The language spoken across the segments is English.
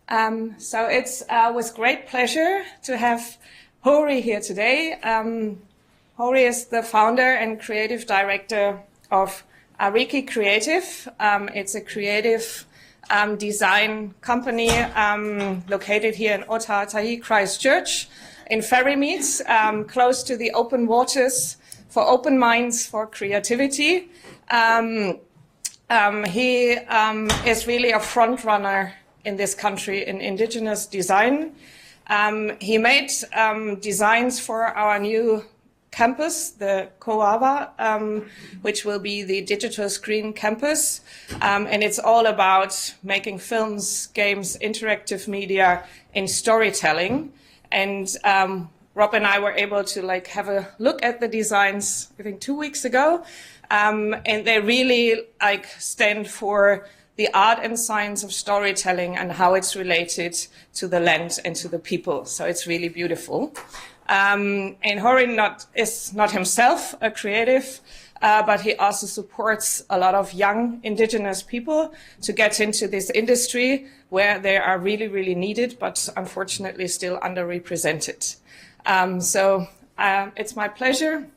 So it's with great pleasure to have Hori here today. Hori is the founder and creative director of Ariki Creative. It's a creative design company located here in Otautahi, Christchurch, in Ferrymead, close to the open waters for open minds for creativity. He is really a front runner in this country in Indigenous design. He made designs for our new campus, the Koawa, which will be the digital screen campus. And it's all about making films, games, interactive media in storytelling. And Rob and I were able to have a look at the designs, I think 2 weeks ago. And they really stand for the art and science of storytelling and how it's related to the land and to the people. So it's really beautiful. And Hori is not himself a creative, but he also supports a lot of young Indigenous people to get into this industry where they are really, really needed, but unfortunately still underrepresented. So it's my pleasure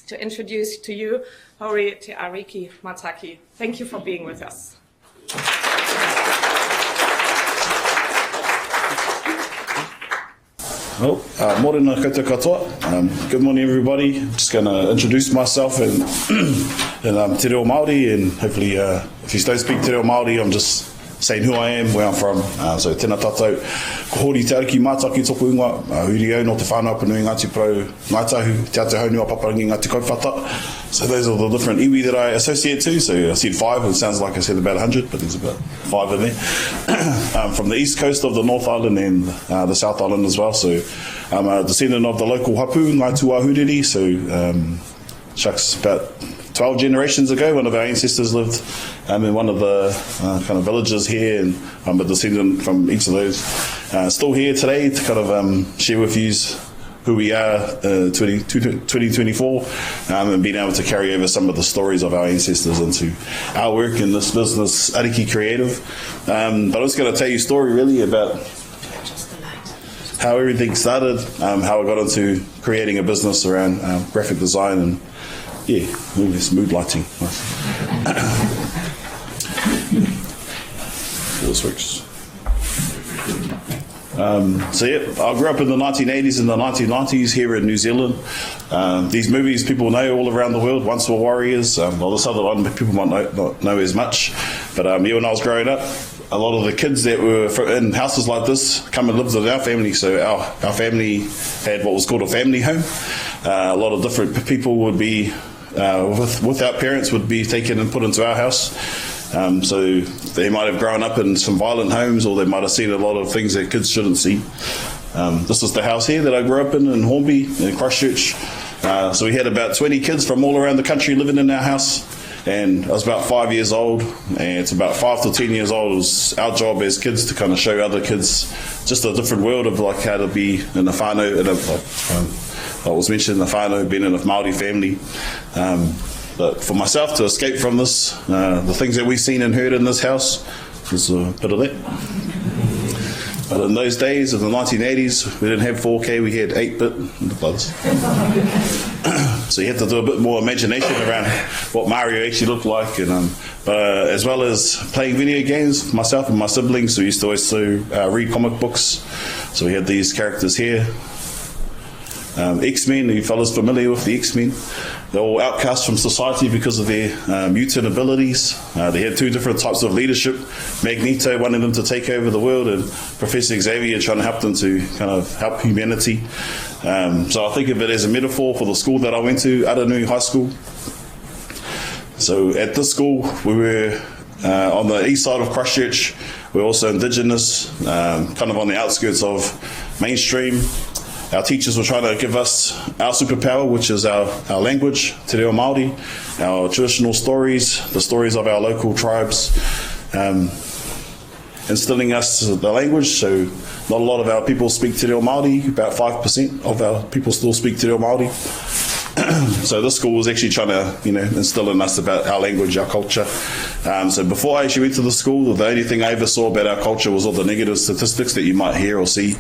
to introduce to you Hori Te Ariki Mataki. Thank you for being with us. Well, morena koutou katoa. Good morning, everybody. I'm just going to introduce myself in Te Reo Māori, and hopefully, if you don't speak Te Reo Māori, I'm just saying who I am, where I'm from. So tēnā tātou, ko Hori te Ariki Mataki tōku ingoa, huri au no te whānau panui Ngāti Parau, Ngaitahu, Te Aotearoa Paparangi Ngāti Kaupata. So those are the different iwi that I associate to. So I said 5, it sounds like I said about 100, but there's about 5 in there. From the east coast of the North Island and the South Island as well. So I'm a descendant of the local hapu, Ngāi Tuahuriri. So shucks, about 12 generations ago, one of our ancestors lived in one of the kind of villages here, and I'm a descendant from each of those. Still here today to kind of share with you who we are 2024, and being able to carry over some of the stories of our ancestors into our work in this business, Ariki Creative. But I'm just going to tell you a story really about how everything started, how I got into creating a business around graphic design and this mood lighting. This works. I grew up in the 1980s and the 1990s here in New Zealand. These movies people know all around the world. Once Were Warriors. This other one people might not know as much. But when I was growing up, a lot of the kids that were in houses like this come and lived with our family. So our family had what was called a family home. A lot of different people would be with our parents would be taken and put into our house. So they might have grown up in some violent homes, or they might have seen a lot of things that kids shouldn't see. This is the house here that I grew up in Hornby, in Christchurch. So we had about 20 kids from all around the country living in our house. And I was about 5 years old, and it's about 5 to 10 years old. It was our job as kids to kind of show other kids just a different world of how to be in the whānau, I was mentioning the whānau, being in a Māori family. But for myself to escape from this, the things that we've seen and heard in this house, was a bit of that. But in those days, in the 1980s, we didn't have 4K, we had 8-bit in the bloods. So you had to do a bit more imagination around what Mario actually looked like. And as well as playing video games, myself and my siblings, we used to also read comic books. So we had these characters here. X-Men, are you fellas familiar with the X-Men? They're all outcasts from society because of their mutant abilities. They had 2 different types of leadership. Magneto wanting them to take over the world, and Professor Xavier trying to help them to kind of help humanity. So I think of it as a metaphor for the school that I went to, Aranui High School. So at this school, we were on the east side of Christchurch. We're also Indigenous, kind of on the outskirts of mainstream. Our teachers were trying to give us our superpower, which is our language, Te Reo Māori, our traditional stories, the stories of our local tribes, instilling us the language. So not a lot of our people speak Te Reo Māori, about 5% of our people still speak Te Reo Māori. So this school was actually trying to, instill in us about our language, our culture. So before I actually went to the school, the only thing I ever saw about our culture was all the negative statistics that you might hear or see,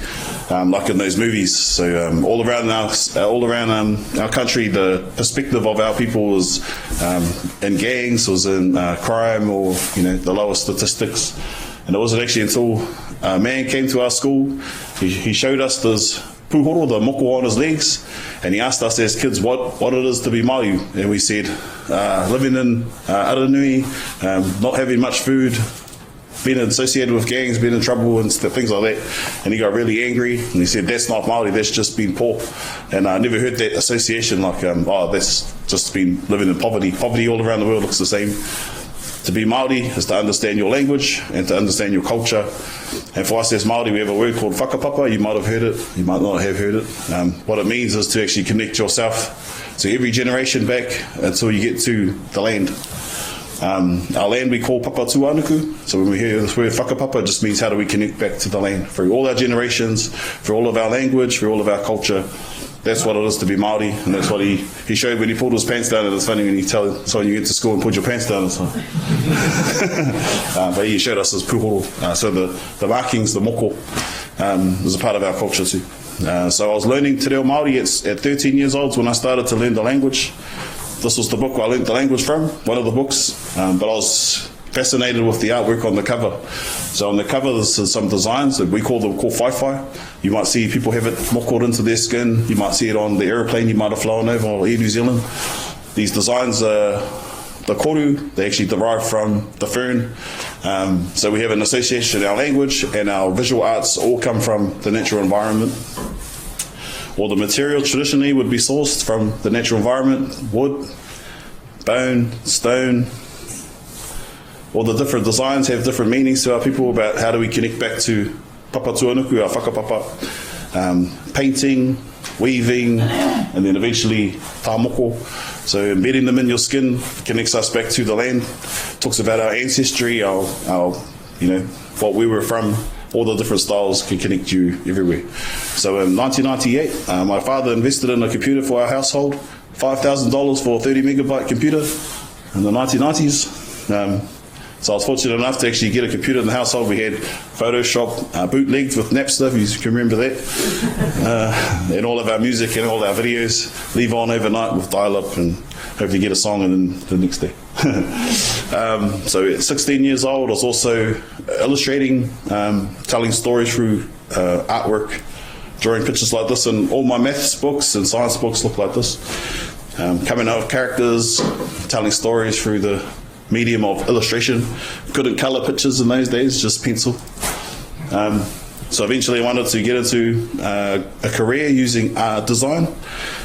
like in those movies. So all around our country, the perspective of our people was in gangs, was in crime, or the lowest statistics. And it wasn't actually until a man came to our school, he showed us this puhoro, the moko on his legs, and he asked us as kids what it is to be Māori, and we said living in Aranui, not having much food, being associated with gangs, being in trouble and things like that. And he got really angry, and he said, that's not Māori, that's just being poor. And I never heard that association, like that's just been living in poverty. Poverty all around the world looks the same. To be Māori is to understand your language and to understand your culture. And for us as Māori, we have a word called whakapapa. You might have heard it, you might not have heard it. What it means is to actually connect yourself to every generation back until you get to the land. Our land we call papa tuanuku. So when we hear this word whakapapa, it just means how do we connect back to the land through all our generations, through all of our language, through all of our culture. That's what it is to be Māori, and that's what he showed when he pulled his pants down. And it's funny when you tell someone you get to school and put your pants down. But he showed us his puhoro. So the markings, the moko, is a part of our culture too. So I was learning te reo Māori at 13 years old when I started to learn the language. This was the book I learned the language from, one of the books, but I was fascinated with the artwork on the cover. So on the cover there's some designs that we call whaiwhai. You might see people have it mokoed into their skin. You might see it on the aeroplane you might have flown over, or Air New Zealand. These designs are the koru, they actually derive from the fern. So we have an association in our language, and our visual arts all come from the natural environment. All the material traditionally would be sourced from the natural environment: wood, bone, stone. All the different designs have different meanings to our people about how do we connect back to papa tuanuku, our whakapapa, painting, weaving, and then eventually tāmoko. So embedding them in your skin connects us back to the land, talks about our ancestry, our what we were from. All the different styles can connect you everywhere. So in 1998, my father invested in a computer for our household, $5,000 for a 30 megabyte computer in the 1990s. So I was fortunate enough to actually get a computer in the household. We had Photoshop bootlegged with Napster, if you can remember that. And all of our music and all our videos leave on overnight with dial-up and hopefully get a song in the next day. So at 16 years old, I was also illustrating, telling stories through artwork, drawing pictures like this, and all my maths books and science books look like this. Coming out with characters, telling stories through the medium of illustration. Couldn't colour pictures in those days, just pencil. So eventually I wanted to get into a career using art design.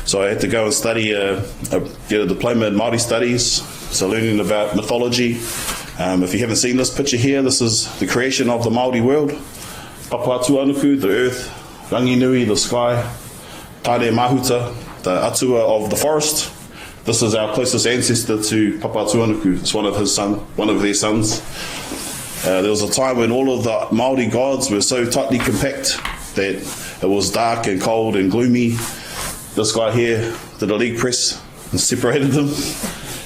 So I had to go and study, get a diploma in Māori studies, so learning about mythology. If you haven't seen this picture here, this is the creation of the Māori world. Papa tuanuku, the earth; rangi nui, the sky; Tane mahuta, the atua of the forest. This is our closest ancestor to Papa tuanuku. It's one of their sons. There was a time when all of the Māori gods were so tightly compact that it was dark and cold and gloomy. This guy here did a leg press and separated them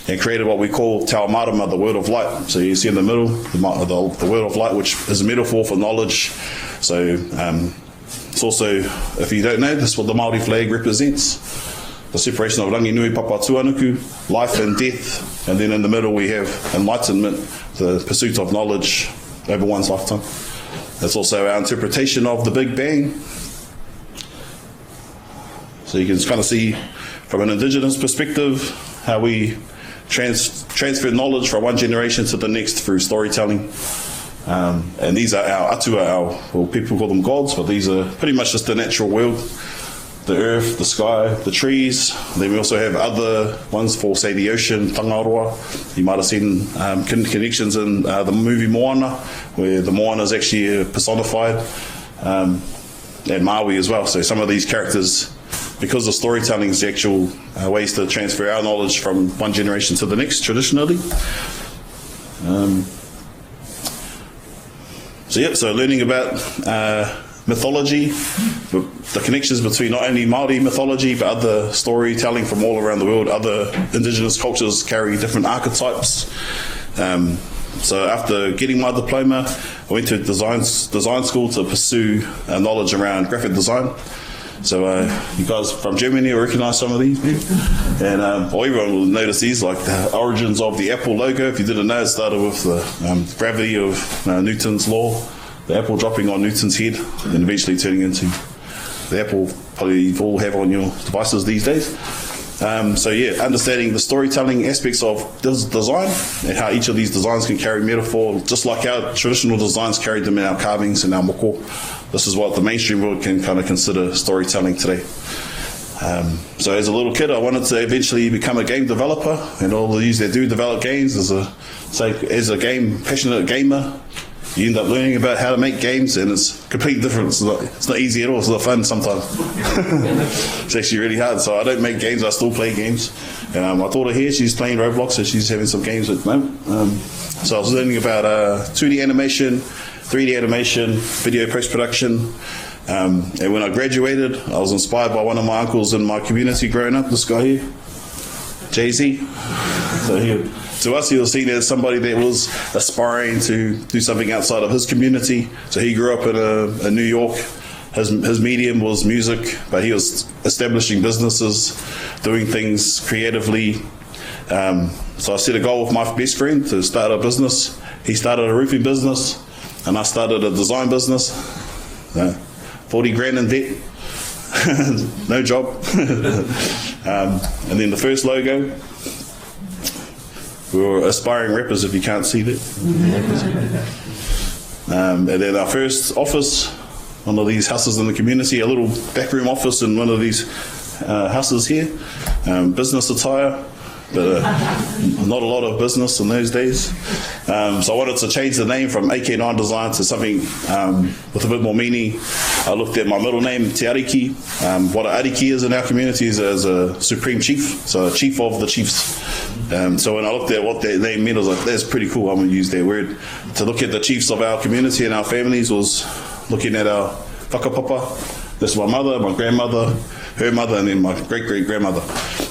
and created what we call Te Ao Marama, the word of light. So you see in the middle, the word of light, which is a metaphor for knowledge. So it's also, if you don't know, this is what the Māori flag represents. The separation of rangi nui, papa tuanuku, life and death, and then in the middle we have enlightenment, the pursuit of knowledge over one's lifetime. That's also our interpretation of the Big Bang. So you can kind of see from an Indigenous perspective how we transfer knowledge from one generation to the next through storytelling. And these are our atua, people call them gods, but these are pretty much just the natural world. The earth, the sky, the trees. Then we also have other ones for, say, the ocean, tangaroa. You might have seen connections in the movie Moana, where the Moana is actually personified, and Maui as well. So some of these characters, because the storytelling is the actual ways to transfer our knowledge from one generation to the next, traditionally. So learning about mythology, the connections between not only Māori mythology but other storytelling from all around the world. Other Indigenous cultures carry different archetypes. So after getting my diploma, I went to design school to pursue knowledge around graphic design. So you guys from Germany will recognise some of these people, and everyone will notice these, like the origins of the Apple logo. If you didn't know, it started with the gravity of Newton's law, the apple dropping on Newton's head, and eventually turning into the apple probably you all have on your devices these days. So yeah, understanding the storytelling aspects of design and how each of these designs can carry metaphor, just like our traditional designs carried them in our carvings and our moko. This is what the mainstream world can kind of consider storytelling today. So as a little kid, I wanted to eventually become a game developer, and all of these that do develop games, as a passionate gamer, you end up learning about how to make games, and it's completely different. It's not easy at all. It's not fun sometimes. It's actually really hard. So I don't make games. I still play games. And my daughter here, she's playing Roblox, so she's having some games at the moment. So I was learning about 2D animation, 3D animation, video post-production. And when I graduated, I was inspired by one of my uncles in my community growing up, this guy here, Jay-Z. So to us, he was seen as somebody that was aspiring to do something outside of his community. So he grew up in New York. His medium was music, but he was establishing businesses, doing things creatively. So I set a goal with my best friend to start a business. He started a roofing business, and I started a design business. 40 grand in debt, no job. And then the first logo, we were aspiring rappers, if you can't see that. And then our first office, one of these houses in the community, a little backroom office in one of these houses here. Business attire, but not a lot of business in those days. So I wanted to change the name from AK9 Design to something with a bit more meaning. I looked at my middle name, Te Ariki. What an Ariki is in our community is as a supreme chief, so a chief of the chiefs. So when I looked at what that name meant, I was like, that's pretty cool, I'm going to use that word. To look at the chiefs of our community and our families was looking at our whakapapa. That's my mother, my grandmother, her mother, and then my great-great-grandmother.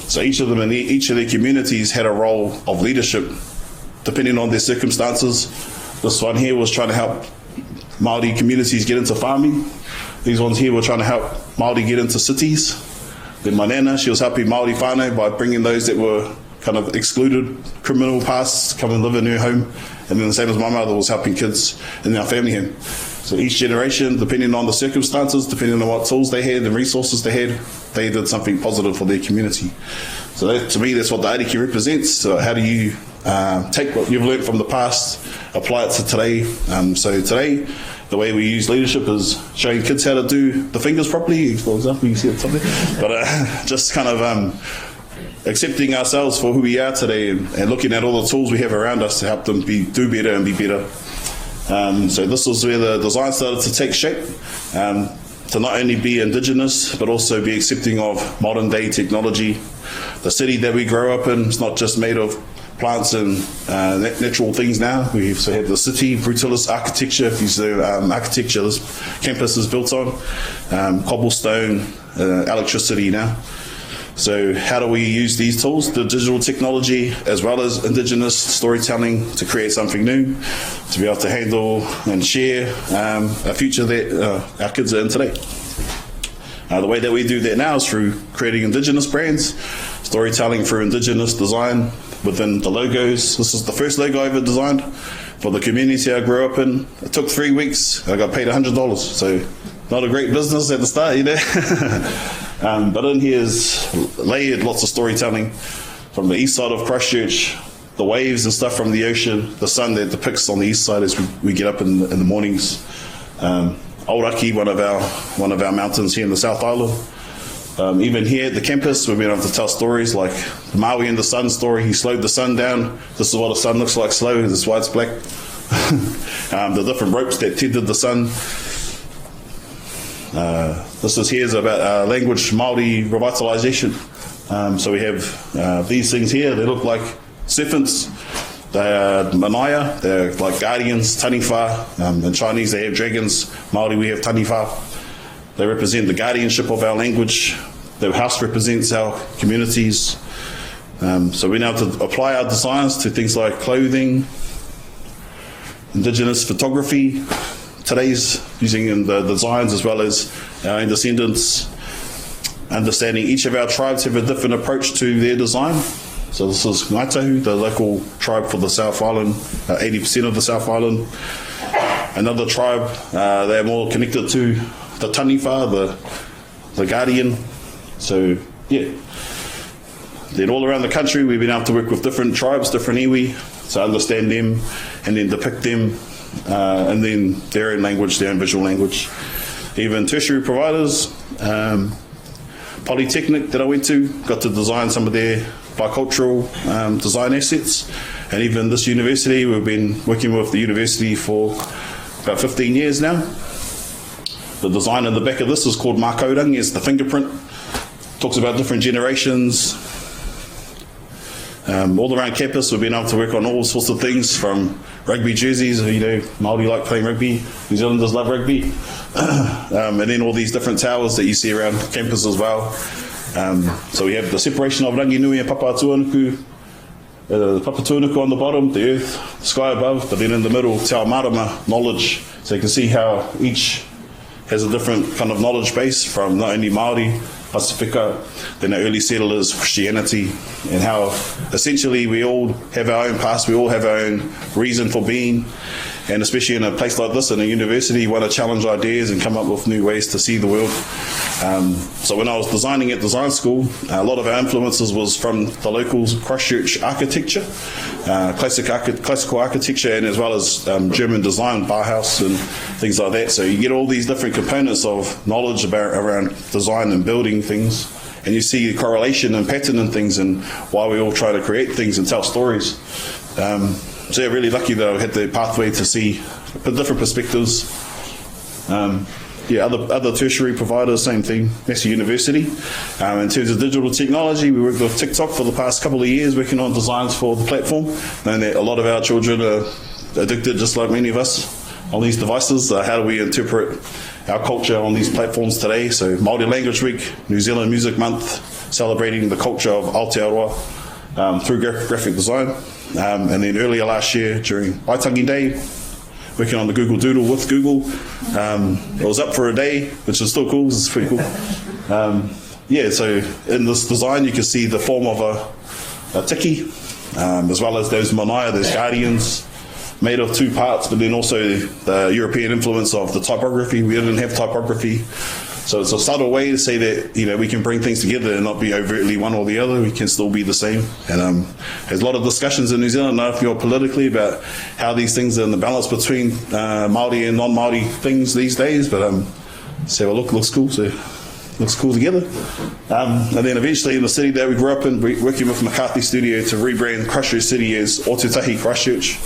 So each of them in each of their communities had a role of leadership, depending on their circumstances. This one here was trying to help Māori communities get into farming. These ones here were trying to help Māori get into cities. Then my nana, she was helping Māori whānau by bringing those that were kind of excluded, criminal pasts, come and live in her home. And then the same as my mother was helping kids in our family home. So each generation, depending on the circumstances, depending on what tools they had and resources they had, they did something positive for their community. So that, to me, that's what the Ariki represents. So how do you take what you've learned from the past, apply it to today? So today, the way we use leadership is showing kids how to do the fingers properly, for example, you see it something. But just kind of accepting ourselves for who we are today and looking at all the tools we have around us to help them do better and be better. So this was where the design started to take shape, to not only be Indigenous, but also be accepting of modern day technology. The city that we grow up in is not just made of plants and natural things now. We also have the city, brutalist architecture, if you see architecture this campus is built on, cobblestone, electricity now. So how do we use these tools, the digital technology, as well as Indigenous storytelling, to create something new, to be able to handle and share a future that our kids are in today? The way that we do that now is through creating Indigenous brands, storytelling through Indigenous design within the logos. This is the first logo I ever designed for the community I grew up in. It took 3 weeks. I got paid $100, so not a great business at the start, you know. But in here is layered lots of storytelling from the east side of Christchurch, the waves and stuff from the ocean, the sun that depicts on the east side as we get up in the mornings. Ariki, one of our mountains here in the South Island. Even here at the campus, we've been able to tell stories like the Maui and the sun story. He slowed the sun down. This is what the sun looks like slow. This is why it's black. The different ropes that tinted the sun. This is here's about language Māori revitalisation. So we have these things here. They look like serpents. They are Manaya, they're like guardians, Taniwha. In Chinese they have dragons, Māori we have Taniwha. They represent the guardianship of our language. The house represents our communities. So we're now to apply our designs to things like clothing, Indigenous photography, today's using in the designs as well as our descendants, understanding each of our tribes have a different approach to their design. So this is Ngaitahu, the local tribe for the South Island, 80% of the South Island. Another tribe, they're more connected to the Taniwha, the guardian. So, yeah. Then all around the country, we've been able to work with different tribes, different iwi, to understand them and then depict them, and then their own language, their own visual language. Even tertiary providers, Polytechnic that I went to, got to design some of their bicultural design assets. And even this university, we've been working with the university for about 15 years now. The design in the back of this is called Mākaurang, it's the fingerprint. Talks about different generations. All around campus, we've been able to work on all sorts of things, from rugby jerseys, you know, Māori like playing rugby, New Zealanders love rugby, and then all these different towers that you see around campus as well. So we have the separation of Ranginui and Papatuanuku, the Papatuanuku on the bottom, the earth, the sky above, but then in the middle, Te Ao Marama, knowledge. So you can see how each has a different kind of knowledge base, from not only Māori, Pasifika, then the early settlers, Christianity, and how essentially we all have our own past, we all have our own reason for being, and especially in a place like this, in a university, you want to challenge ideas and come up with new ways to see the world. So when I was designing at design school, a lot of our influences was from the local Christchurch architecture, classical architecture, and as well as German design, Bauhaus and things like that. So you get all these different components of knowledge around design and building things, and you see the correlation and pattern in things and why we all try to create things and tell stories. So yeah, really lucky that I had the pathway to see different perspectives. Other tertiary providers, same thing, Massey University. In terms of digital technology, we worked with TikTok for the past couple of years working on designs for the platform, knowing that a lot of our children are addicted, just like many of us, on these devices. How do we interpret our culture on these platforms today? So Māori Language Week, New Zealand Music Month, celebrating the culture of Aotearoa through graphic design. And then earlier last year, during Waitangi Day, working on the Google Doodle with Google. It was up for a day, which is still cool. It's pretty cool. So in this design, you can see the form of a tiki, as well as those manaya, those guardians, made of two parts, but then also the European influence of the typography. We didn't have typography. So it's a subtle way to say that, you know, we can bring things together and not be overtly one or the other. We can still be the same. And there's a lot of discussions in New Zealand, I don't know if you're politically, about how these things are in the balance between Māori and non-Māori things these days. But so look, looks cool. So looks cool together. And then eventually in the city that we grew up in, working with McCarthy Studio to rebrand Christchurch City as Otutahi Christchurch,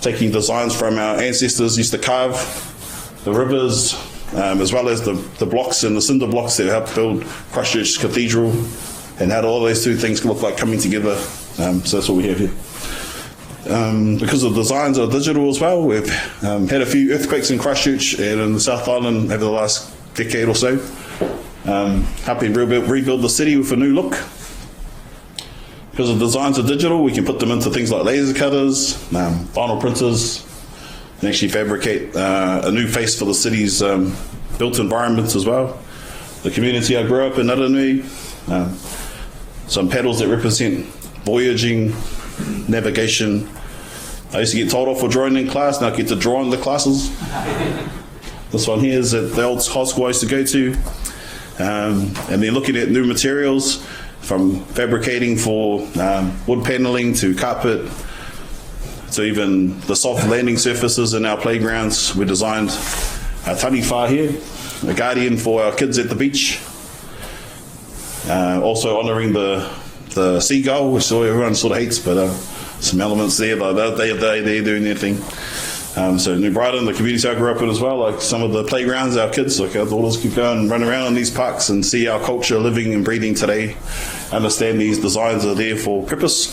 taking designs from our ancestors used to carve, the rivers, as well as the blocks and the cinder blocks that helped build Christchurch Cathedral, and how all those two things look like coming together. So that's what we have here. Because the designs are digital as well, we've had a few earthquakes in Christchurch and in the South Island over the last decade or so, helping rebuild the city with a new look. Because the designs are digital, we can put them into things like laser cutters, vinyl printers, and actually fabricate a new face for the city's built environments as well. The community I grew up in, Naranui, some paddles that represent voyaging, navigation. I used to get told off for drawing in class, now I get to draw in the classes. This one here is at the old high school I used to go to. And then looking at new materials, from fabricating for wood paneling to carpet, to even the soft landing surfaces in our playgrounds. We designed a Taniwha here, a guardian for our kids at the beach. Also honouring the seagull, which everyone sort of hates, but some elements there, but they're doing their thing. So New Brighton, the community I grew up in as well, like some of the playgrounds, our kids, like our daughters could go and run around in these parks and see our culture living and breathing today, understand these designs are there for purpose.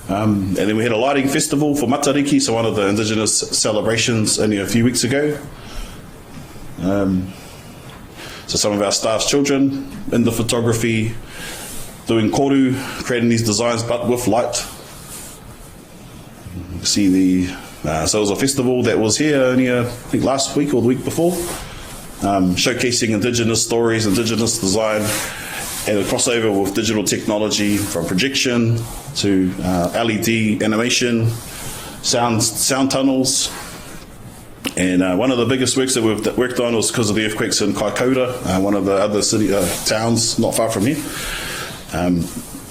And then we had a lighting festival for Mataki, so one of the Indigenous celebrations only a few weeks ago. So some of our staff's children in the photography, doing koru, creating these designs but with light. You see so it was a festival that was here only I think last week or the week before, showcasing Indigenous stories, Indigenous design, and a crossover with digital technology from projection to LED animation, sound tunnels. And one of the biggest works that we've worked on was because of the earthquakes in Kaikoura, one of the other city towns not far from here.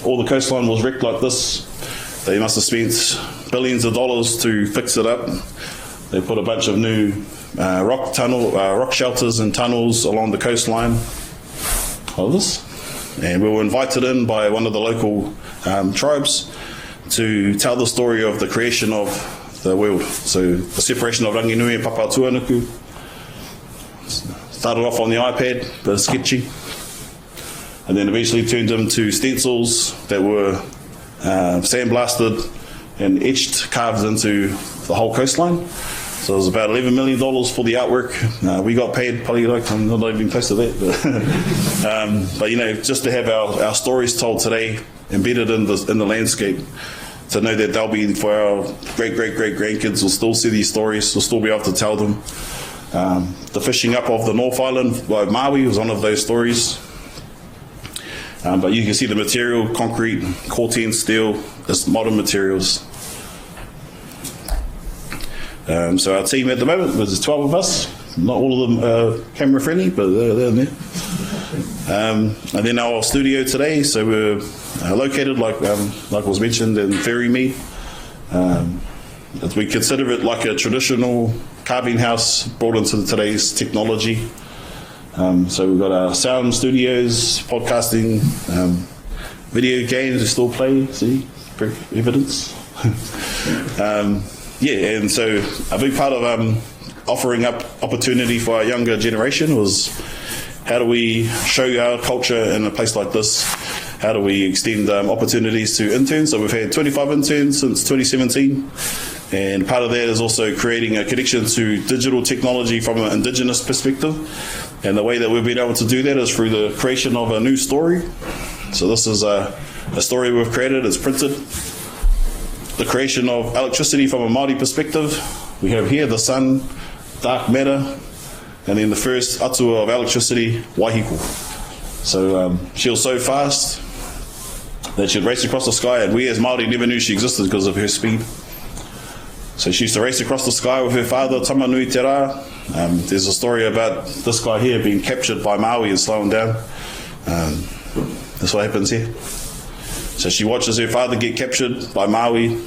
All the coastline was wrecked like this. They must have spent billions of dollars to fix it up. They put a bunch of new rock shelters and tunnels along the coastline of this. And we were invited in by one of the local tribes to tell the story of the creation of the world. So the separation of Ranginui and Papatuanuku started off on the iPad, but sketchy, and then eventually turned into stencils that were sandblasted and etched, carved into the whole coastline. So it was about $11 million for the artwork. We got paid probably I'm not even close to that, but just to have our stories told today, embedded in the landscape, to know that they'll be, for our great grandkids, will still see these stories, will still be able to tell them. The fishing up of the North Island by Maui was one of those stories. But you can see the material, concrete, corten steel, it's modern materials. So our team at the moment, there's 12 of us. Not all of them are camera friendly, but they're there. And then our studio today, so we're located, like was mentioned, in Ferry Mead. We consider it like a traditional carving house brought into today's technology. So we've got our sound studios, podcasting, video games we still play, see, evidence. And so a big part of offering up opportunity for our younger generation was, how do we show our culture in a place like this? How do we extend opportunities to interns? So we've had 25 interns since 2017. And part of that is also creating a connection to digital technology from an Indigenous perspective. And the way that we've been able to do that is through the creation of a new story. So this is a story we've created, it's printed. The creation of electricity from a Māori perspective. We have here the sun, dark matter, and then the first atua of electricity, Waihiko. So she was so fast that she'd race across the sky, and we as Māori never knew she existed because of her speed. So she used to race across the sky with her father, Tamanui Te Rā. There's a story about this guy here being captured by Maui and slowing down. That's what happens here. So she watches her father get captured by Maui,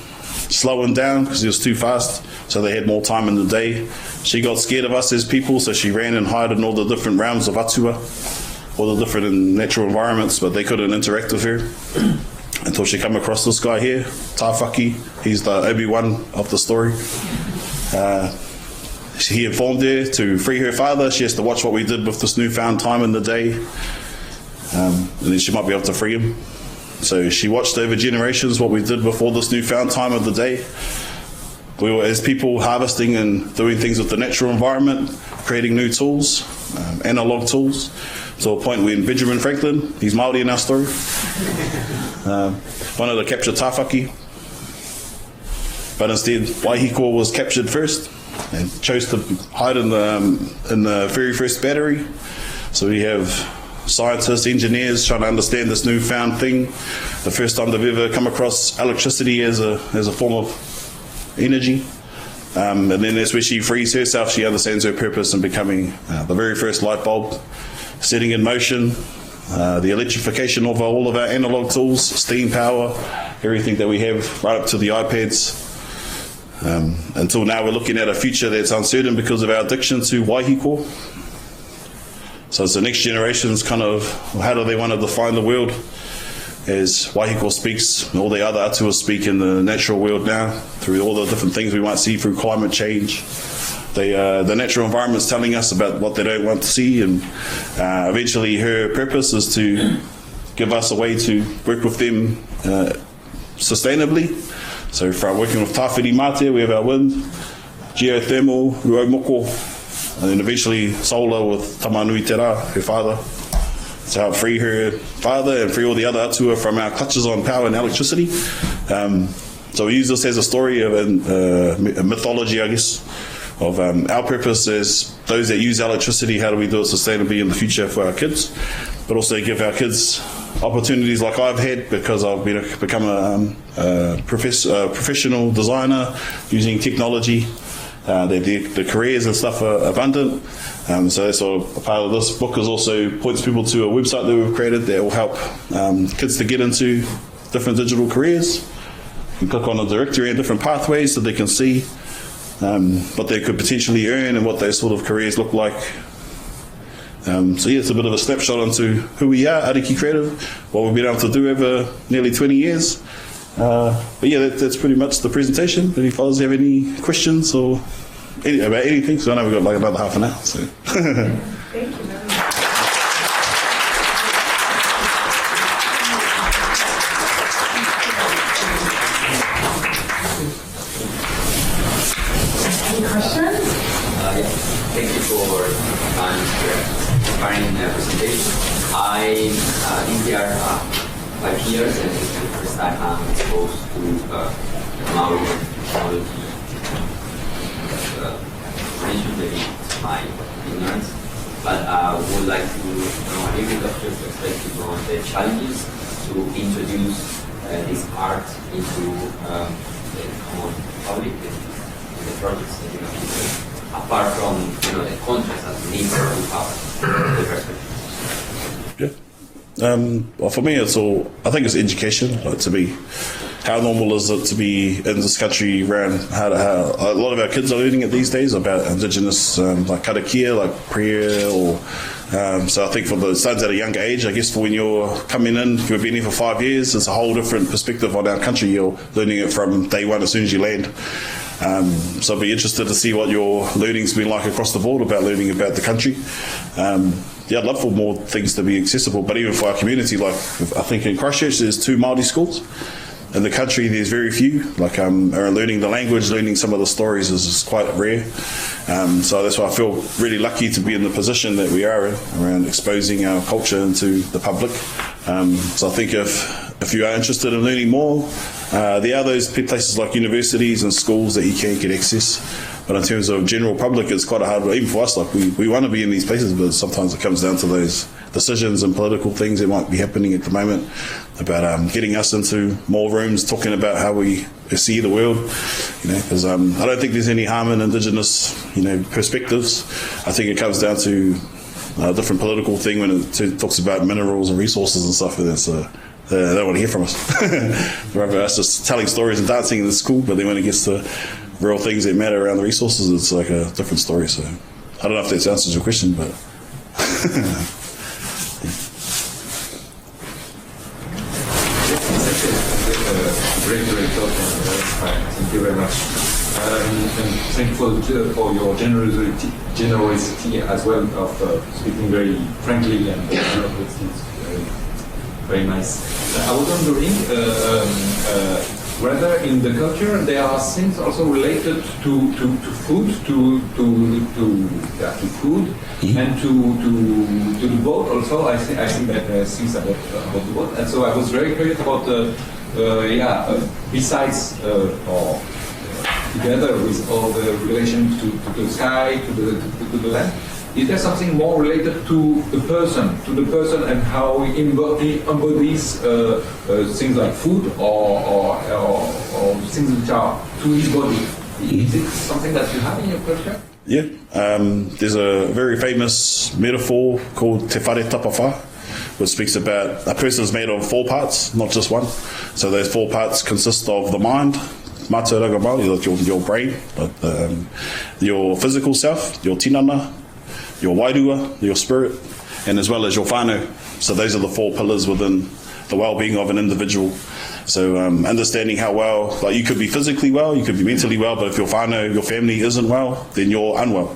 slowing down because he was too fast, so they had more time in the day. She got scared of us as people, so she ran and hid in all the different realms of Atua, all the different natural environments, but they couldn't interact with her until she come across this guy here, Tāwhaki. He's the Obi-Wan of the story. He informed her to free her father. She has to watch what we did with this newfound time in the day, and then she might be able to free him. So she watched over generations what we did before this newfound time of the day. We were, as people, harvesting and doing things with the natural environment, creating new tools, analog tools, to a point when Benjamin Franklin, he's Māori in our story, wanted to capture Tāwhaki, but instead Waihiko was captured first and chose to hide in the very first battery. So we have scientists, engineers trying to understand this newfound thing. The first time they've ever come across electricity as a form of energy. And then that's where she frees herself. She understands her purpose in becoming the very first light bulb, setting in motion the electrification of all of our analog tools, steam power, everything that we have, right up to the iPads. Until now we're looking at a future that's uncertain because of our addiction to Waihiko. So it's the next generation's kind of, how do they want to define the world as Waihiko speaks, and all the other atua speak in the natural world now, through all the different things we might see through climate change. The natural environment's telling us about what they don't want to see, and eventually her purpose is to give us a way to work with them sustainably. So from working with Tawhiri Mate, we have our wind, geothermal, ruaumoko, and then eventually solar with Tamanui Te Rā, her father, to help free her father and free all the other atua from our clutches on power and electricity. So we use this as a story of a mythology, I guess, of our purpose as those that use electricity, how do we do it sustainably in the future for our kids, but also give our kids opportunities like I've had because I've become a professional designer using technology. The careers and stuff are abundant. So that's sort of a part of this book is also points people to a website that we've created that will help kids to get into different digital careers. You can click on a directory and different pathways so they can see what they could potentially earn and what those sort of careers look like. So yeah, it's a bit of a snapshot into who we are, Ariki Creative, what we've been able to do over nearly 20 years. But yeah, that's pretty much the presentation. Any followers have any questions or about anything? So I know we've got like another half an hour. So. Thank you very much. Any questions? Thank you for inspiring presentation. I'm in here 5 years, and this is the first time I'm exposed to Maori technology. Mentioned maybe my ignorance, but I would like to know a little bit of your perspective on the challenges to introduce this art into the common public and the projects that you have, apart from the contrast that needs to have the perspective. Well, for me, I think it's education. Like to be, how normal is it to be in this country around how a lot of our kids are learning it these days about Indigenous, like karakia, like prayer, or so I think for the starts at a younger age, I guess for when you're coming in, if you've been here for 5 years, it's a whole different perspective on our country. You're learning it from day one as soon as you land. So I'd be interested to see what your learning's been like across the board about learning about the country. I'd love for more things to be accessible, but even for our community, like I think in Christchurch there's 2 Māori schools. In the country there's very few. Like learning the language, learning some of the stories is quite rare. So that's why I feel really lucky to be in the position that we are in around exposing our culture into the public. So I think if you are interested in learning more, there are those places like universities and schools that you can get access. But in terms of general public, it's quite a hard, even for us, like we want to be in these places, but sometimes it comes down to those decisions and political things that might be happening at the moment about getting us into more rooms, talking about how we see the world, because I don't think there's any harm in Indigenous, perspectives. I think it comes down to a different political thing when it talks about minerals and resources and stuff, and they don't want to hear from us. Rather us just telling stories and dancing in the school, but then when it gets to real things that matter around the resources, it's like a different story. So I don't know if that answers your question, but Great talk. Thank you very much. And thank you for your generosity as well of speaking very frankly and it's very nice. I was wondering whether in the culture there are things also related to food, to food, mm-hmm. and to the boat also. I think that there are things about the boat, and so I was very curious about besides or together with all the relation to the sky, to the land. Is there something more related to the person and how he embodies things like food or things which are to his body? Is it something that you have in your culture? Yeah, there's a very famous metaphor called Te Whare Tapawha, which speaks about a person is made of 4 parts, not just one. So those 4 parts consist of the mind, mātauranga Māori, like your brain, your physical self, your tinana, your wairua, your spirit, and as well as your whānau. So those are the 4 pillars within the well-being of an individual. So understanding how well, like you could be physically well, you could be mentally well, but if your whānau, your family isn't well, then you're unwell.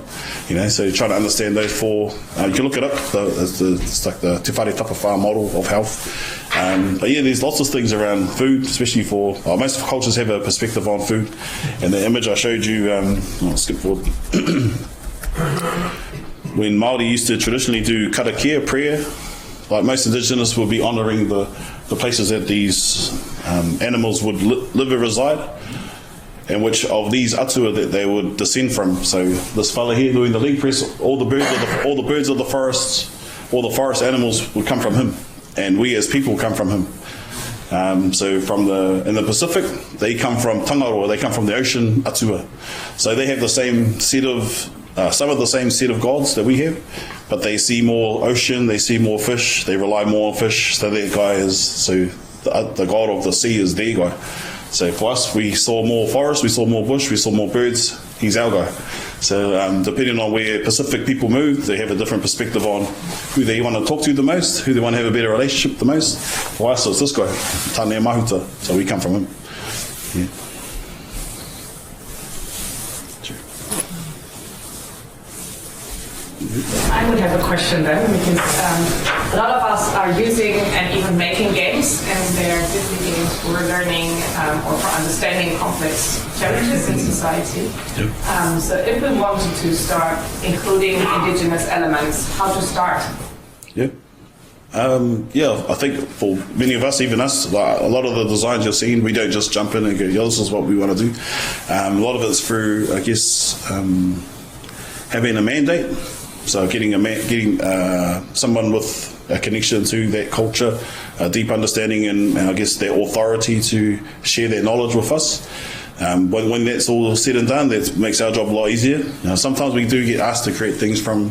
So trying to understand those 4, you can look it up, it's like the Te Whare Tapawha model of health. But yeah, there's lots of things around food, especially for most cultures have a perspective on food. And the image I showed you, I'll skip forward. When Māori used to traditionally do karakia, prayer, like most Indigenous would be honouring the places that these animals would live or reside, and which of these atua that they would descend from. So this fella here doing the leg press, all the birds of the forests, all the forest animals would come from him, and we as people come from him. So in the Pacific, they come from Tangaroa, they come from the ocean atua. So they have the same set of some of the same set of gods that we have, but they see more ocean, they see more fish, they rely more on fish. So that guy the god of the sea is their guy. So for us, we saw more forest, we saw more bush, we saw more birds. He's our guy. So depending on where Pacific people move, they have a different perspective on who they want to talk to the most, who they want to have a better relationship the most. For us, it's this guy, Tānea Mahuta. So we come from him. Yeah. I would have a question then, because a lot of us are using and even making games, and they're Disney games for learning or for understanding complex challenges in society. Yep. So if we wanted to start including Indigenous elements, how to start? Yeah. I think for many of us, even us, like a lot of the designs you're seeing, we don't just jump in and go, this is what we want to do. A lot of it's through, I guess, having a mandate. So getting someone with a connection to that culture, a deep understanding and I guess their authority to share their knowledge with us. When that's all said and done, that makes our job a lot easier. Sometimes we do get asked to create things from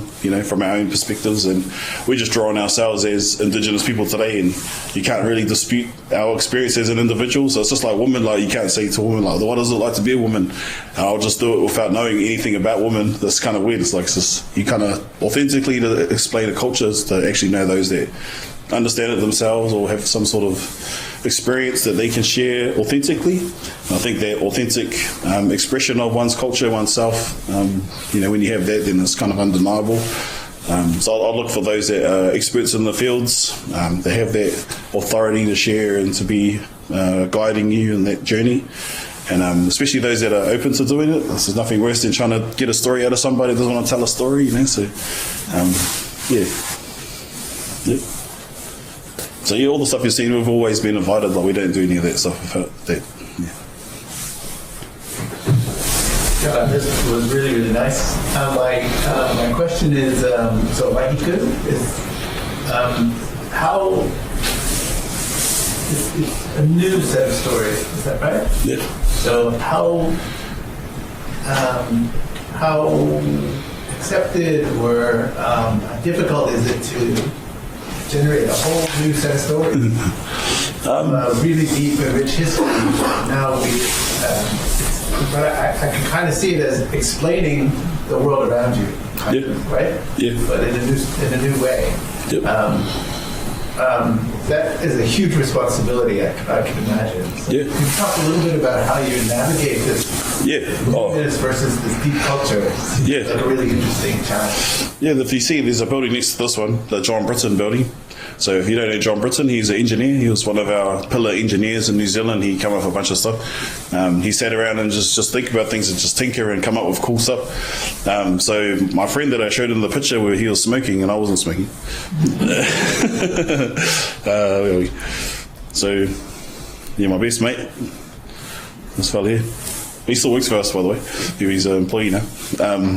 our own perspectives, and we just draw on ourselves as Indigenous people today, and you can't really dispute our experience as an individual. So it's just like women, like you can't say to a woman, like, what does it like to be a woman? And I'll just do it without knowing anything about women. That's kind of weird. It's like you kind of authentically to explain a culture is to actually know those that understand it themselves or have some sort of experience that they can share authentically. And I think that authentic expression of one's culture, oneself, when you have that, then it's kind of undeniable. So I'll look for those that are experts in the fields. They have that authority to share and to be guiding you in that journey. And especially those that are open to doing it. There's nothing worse than trying to get a story out of somebody that doesn't want to tell a story, So, yeah. So all the stuff you've seen, we've always been invited, but we don't do any of that stuff. This was really, really nice. My question is, so Wahiku is how it's a new set of stories, is that right? Yeah. So how accepted or difficult is it to generate a whole new set of stories? Really deep and rich history. Now but I can kind of see it as explaining the world around you, right? Yeah. But in a new way. Yep. That is a huge responsibility, I can imagine. So yeah. Can you talk a little bit about how you navigate this? This versus this deep culture. It's like a really interesting challenge. Yeah, if you see, there's a building next to this one, the John Britton building. So if you don't know John Britton, he's an engineer. He was one of our pillar engineers in New Zealand. He came up with a bunch of stuff. He sat around and just think about things and just tinker and come up with cool stuff. So my friend that I showed in the picture where he was smoking and I wasn't smoking. So, my best mate, this fella here. He still works for us, by the way. He's an employee now.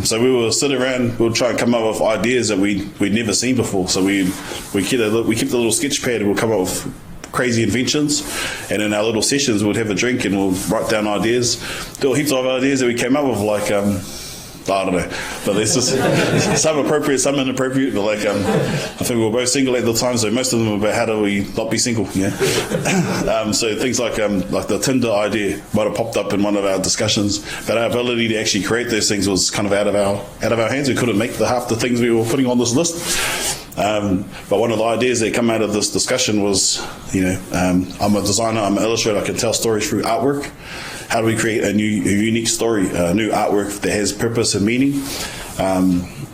So we will sit around, we'll try and come up with ideas that we'd never seen before. So we kept a little sketch pad and we'll come up with crazy inventions. And in our little sessions, we'd have a drink and we'll write down ideas. There were heaps of ideas that we came up with, like, I don't know, but there's just some appropriate, some inappropriate. But I think we were both single at the time, so most of them were about how do we not be single. So things like the Tinder idea might have popped up in one of our discussions, but our ability to actually create those things was kind of out of our hands. We couldn't make half the things we were putting on this list. But one of the ideas that come out of this discussion was, I'm a designer, I'm an illustrator, I can tell stories through artwork. How do we create a unique story, a new artwork that has purpose and meaning?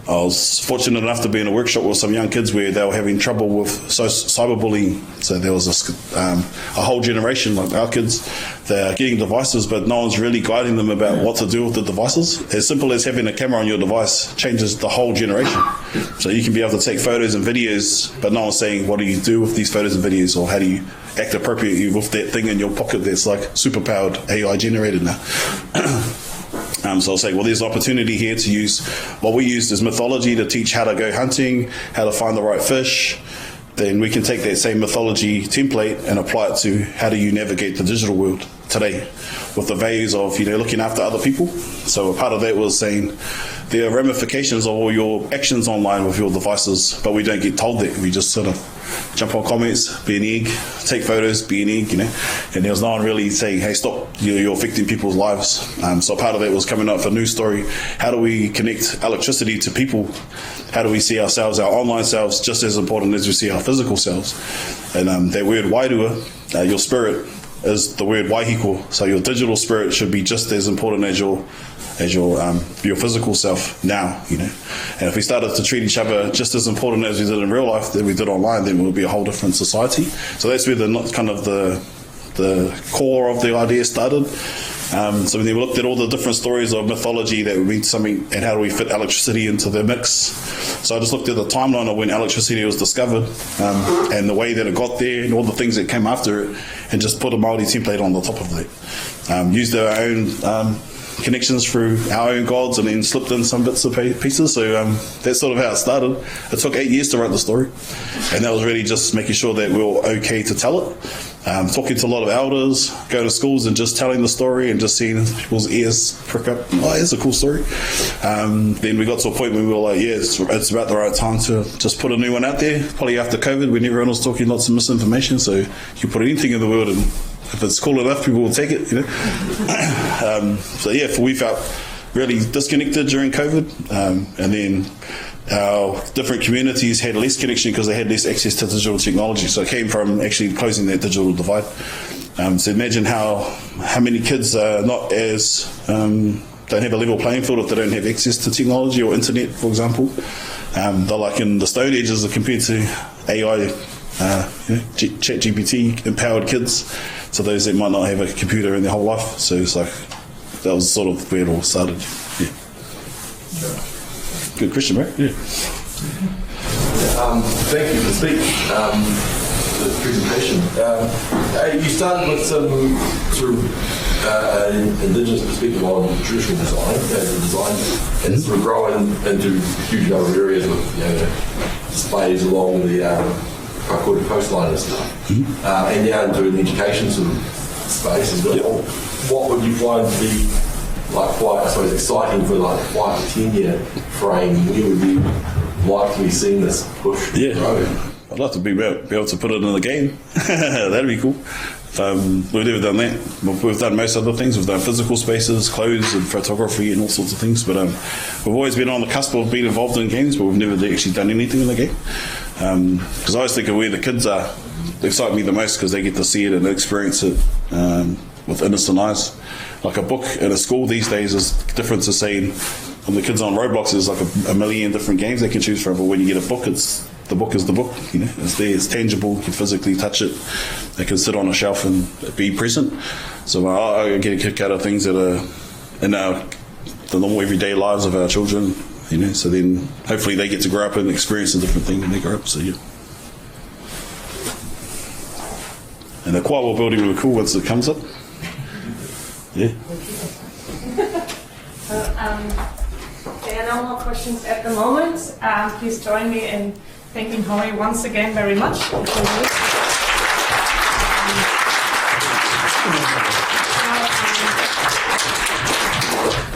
I was fortunate enough to be in a workshop with some young kids where they were having trouble with cyberbullying. So there was a whole generation, like our kids, that are getting devices, but no one's really guiding them about what to do with the devices. As simple as having a camera on your device changes the whole generation. So you can be able to take photos and videos, but no one's saying, what do you do with these photos and videos, or how do you act appropriately with that thing in your pocket that's like superpowered AI generated now. So I'll say, well, there's opportunity here to use what we used as mythology to teach how to go hunting, how to find the right fish. Then we can take that same mythology template and apply it to how do you navigate the digital world today with the values of, looking after other people. So a part of that was saying there are ramifications of all your actions online with your devices, but we don't get told that. We just sort of jump on comments, be an egg, take photos, be an egg, and there was no one really saying, hey, stop, you're affecting people's lives. So part of that was coming up with a new story. How do we connect electricity to people? How do we see ourselves, our online selves, just as important as we see our physical selves? And that word wairua, your spirit, is the word waihiko. So your digital spirit should be just as important as your physical self now, And if we started to treat each other just as important as we did in real life that we did online, then we'll be a whole different society. So that's where the core of the idea started. So we looked at all the different stories of mythology that would mean something, and how do we fit electricity into the mix. So I just looked at the timeline of when electricity was discovered, and the way that it got there and all the things that came after it, and just put a Māori template on the top of that. Used our own connections through our own gods, and then slipped in some bits of pieces. So that's sort of how it started. It took 8 years to write the story, and that was really just making sure that we were okay to tell it. Talking to a lot of elders, going to schools and just telling the story and just seeing people's ears prick up. Oh, it's a cool story. Then we got to a point where we were like, yeah, it's about the right time to just put a new one out there. Probably after COVID, when everyone was talking lots of misinformation, so you put anything in the world, and if it's cool enough, people will take it, So yeah, we felt really disconnected during COVID, and then our different communities had less connection because they had less access to digital technology. So it came from actually closing that digital divide. So imagine how many kids are not as don't have a level playing field if they don't have access to technology or internet, for example. They're like in the Stone Ages compared to AI, ChatGPT empowered kids. So those that might not have a computer in their whole life. So it's like that was sort of where it all started. Yeah. Good question, mate. Yeah. Thank you for the presentation. You started with some sort of Indigenous perspective on traditional design, and sort of growing into a huge number of areas with displays along the Kaikoura coastline and stuff, and now into an education sort of space as well. Yep. What would you find to be quite, I suppose, exciting for 5 to 10 year frame? Where would you like to be seeing this push grow? I'd like to be able to put it in the game. That'd be cool. We've never done that. We've done most other things. We've done physical spaces, clothes and photography and all sorts of things, but we've always been on the cusp of being involved in games, but we've never actually done anything in the game. Because I always think of where the kids are, they excite me the most because they get to see it and experience it with innocent eyes. Like a book in a school these days is different to saying when the kids on Roblox, there's like a million different games they can choose from, but when you get a book, the book is the book, it's there, it's tangible, you can physically touch it, they can sit on a shelf and be present. So I get a kick out of things that are in the normal everyday lives of our children, so then hopefully they get to grow up and experience a different thing when they grow up, so yeah. And the Kuawa building will be cool once it comes up. Yeah. There are no more questions at the moment. Please join me in thanking Hori once again very much.